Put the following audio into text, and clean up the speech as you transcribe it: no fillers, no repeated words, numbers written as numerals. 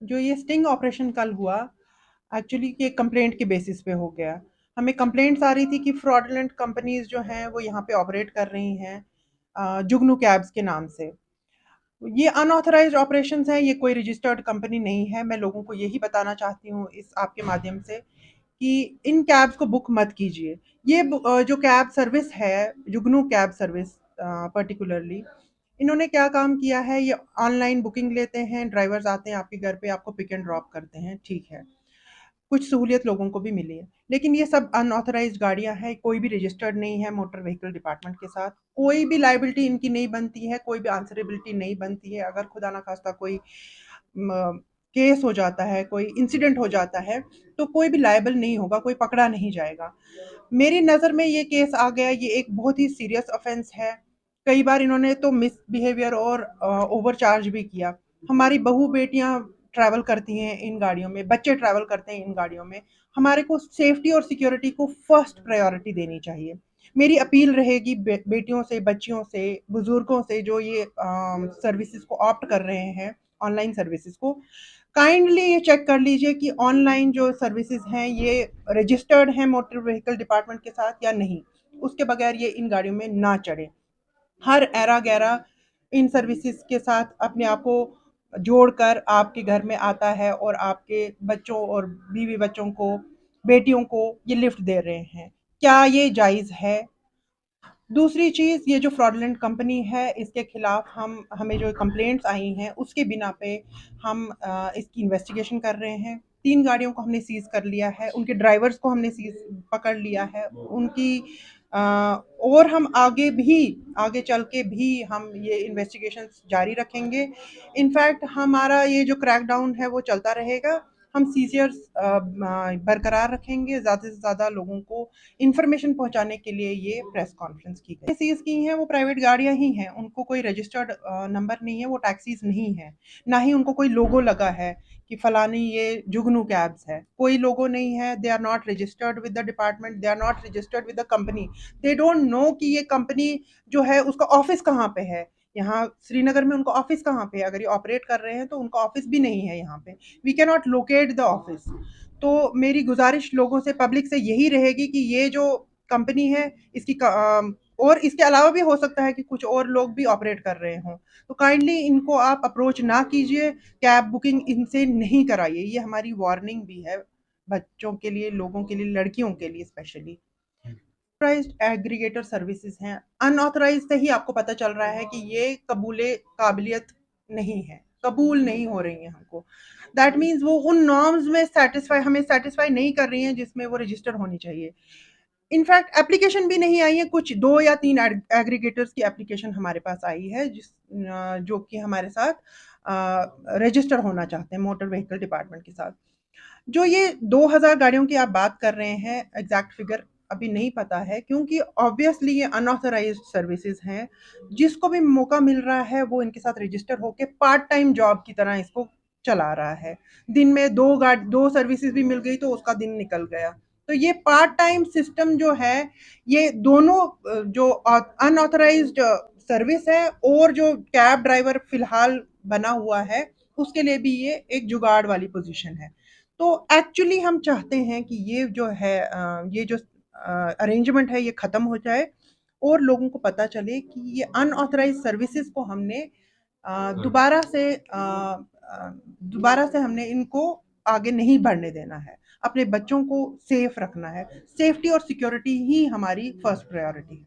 जो ये sting operation कल हुआ, एक्चुअली ये कंप्लेंट के बेसिस पे हो गया। हमें कंप्लेंट्स आ रही थी कि फ्रॉडलेंट कंपनीज जो हैं वो यहाँ पे ऑपरेट कर रही हैं जुगनू कैब्स के नाम से। ये अनऑथराइज्ड ऑपरेशंस हैं, ये कोई रजिस्टर्ड कंपनी नहीं है। मैं लोगों को यही बताना चाहती हूँ इस आपके माध्यम से कि इन कैब्स को बुक मत कीजिए। ये जो कैब सर्विस है, जुगनू कैब सर्विस पर्टिकुलरली, इन्होंने क्या काम किया है, ये ऑनलाइन बुकिंग लेते हैं, ड्राइवर्स आते हैं आपके घर पे, आपको पिक एंड ड्रॉप करते हैं, ठीक है। कुछ सहूलियत लोगों को भी मिली है, लेकिन ये सब अनऑथराइज्ड गाड़ियां हैं, कोई भी रजिस्टर्ड नहीं है मोटर व्हीकल डिपार्टमेंट के साथ, कोई भी लाइबिलिटी इनकी नहीं बनती है, कोई भी आंसरेबिलिटी नहीं बनती है। अगर खुदा ना खास्ता कोई केस हो जाता है, कोई इंसिडेंट हो जाता है, तो कोई भी लायबल नहीं होगा, कोई पकड़ा नहीं जाएगा। मेरी नज़र में ये केस आ गया, ये एक बहुत ही सीरियस ऑफेंस है। कई बार इन्होंने तो मिसबिहेवियर और ओवर चार्ज भी किया। हमारी बहू बेटियां ट्रैवल करती हैं इन गाड़ियों में, बच्चे ट्रैवल करते हैं इन गाड़ियों में। हमारे को सेफ्टी और सिक्योरिटी को फर्स्ट प्रायोरिटी देनी चाहिए। मेरी अपील रहेगी बेटियों से, बच्चियों से, बुजुर्गों से जो ये सर्विसेज को ऑप्ट कर रहे हैं, ऑनलाइन सर्विसेज को, काइंडली ये चेक कर लीजिए कि ऑनलाइन जो सर्विसेज हैं ये रजिस्टर्ड हैं मोटर व्हीकल डिपार्टमेंट के साथ या नहीं। उसके बगैर ये इन गाड़ियों में ना चढ़े। हर एरा गैरा इन सर्विसेज के साथ अपने आप को जोड़कर आपके घर में आता है और आपके बच्चों और बीवी बच्चों को, बेटियों को ये लिफ्ट दे रहे हैं। क्या ये जायज़ है? दूसरी चीज़, ये जो फ्रॉडलेंट कंपनी है इसके खिलाफ हमें जो कंप्लेंट्स आई हैं उसके बिना पे हम इसकी इन्वेस्टिगेशन कर रहे हैं। 3 गाड़ियों को हमने सीज़ कर लिया है, उनके ड्राइवर्स को हमने सीज़ पकड़ लिया है। उनकी और हम आगे चल के भी हम ये इन्वेस्टिगेशंस जारी रखेंगे। इनफैक्ट हमारा ये जो क्रैकडाउन है वो चलता रहेगा। हम सीज़ियर्स बरकरार रखेंगे, ज़्यादा से ज़्यादा लोगों को इन्फॉर्मेशन पहुंचाने के लिए ये प्रेस कॉन्फ्रेंस की गई। सीज की हैं वो प्राइवेट गाड़ियां ही हैं, उनको कोई रजिस्टर्ड नंबर नहीं है, वो टैक्सीज नहीं है, ना ही उनको कोई लोगो लगा है कि फलानी ये जुगनू कैब्स है। कोई लोगो नहीं है। They are not registered with the department, they are not registered with the company. They don't know कि ये कंपनी जो है उसका ऑफिस कहाँ पे है। यहाँ श्रीनगर में उनका ऑफिस कहाँ पे है? अगर ये ऑपरेट कर रहे हैं तो उनका ऑफिस भी नहीं है यहाँ पे। We can not locate the office. तो मेरी गुजारिश लोगों से, पब्लिक से यही रहेगी कि ये जो कंपनी है इसकी और इसके अलावा भी हो सकता है कि कुछ और लोग भी ऑपरेट कर रहे हों, तो काइंडली इनको आप अप्रोच ना कीजिए, कैब बुकिंग इनसे नहीं कराइए। ये हमारी वार्निंग भी है बच्चों के लिए, लोगों के लिए, लड़कियों के लिए स्पेशली। ऑथराइज्ड एग्रीगेटर सर्विसेज हैं, अनऑथराइज से ही आपको पता चल रहा है कि ये कबूले काबिलियत नहीं है, कबूल नहीं हो रही हैं हमको। दैट मीन्स वो उन नॉर्म्स में हमें सेटिस्फाई नहीं कर रही हैं जिसमें वो रजिस्टर होनी चाहिए। इनफैक्ट एप्लीकेशन भी नहीं आई है, कुछ 2 या 3 एग्रीगेटर्स की एप्लीकेशन हमारे पास आई है जो कि हमारे साथ रजिस्टर होना चाहते हैं मोटर व्हीकल डिपार्टमेंट के साथ। जो ये 2000 गाड़ियों की आप बात कर रहे हैं, एग्जैक्ट फिगर अभी नहीं पता है, क्योंकि ऑब्वियसली ये अनऑथराइज्ड सर्विसेज हैं। जिसको भी मौका मिल रहा है वो इनके साथ रजिस्टर होके पार्ट टाइम जॉब की तरह इसको चला रहा है। दिन में 2 सर्विसेज भी मिल गई तो उसका दिन निकल गया। तो ये पार्ट टाइम सिस्टम जो है, ये दोनों जो अनऑथराइज्ड सर्विस है और जो कैब ड्राइवर फिलहाल बना हुआ है, उसके लिए भी ये एक जुगाड़ वाली पोजीशन है। तो एक्चुअली हम चाहते हैं कि ये जो है ये जो अरेंजमेंट है ये ख़त्म हो जाए और लोगों को पता चले कि ये अनऑथराइज्ड सर्विसेज को हमने दोबारा से हमने इनको आगे नहीं बढ़ने देना है। अपने बच्चों को सेफ रखना है। सेफ्टी और सिक्योरिटी ही हमारी फर्स्ट प्रायोरिटी है।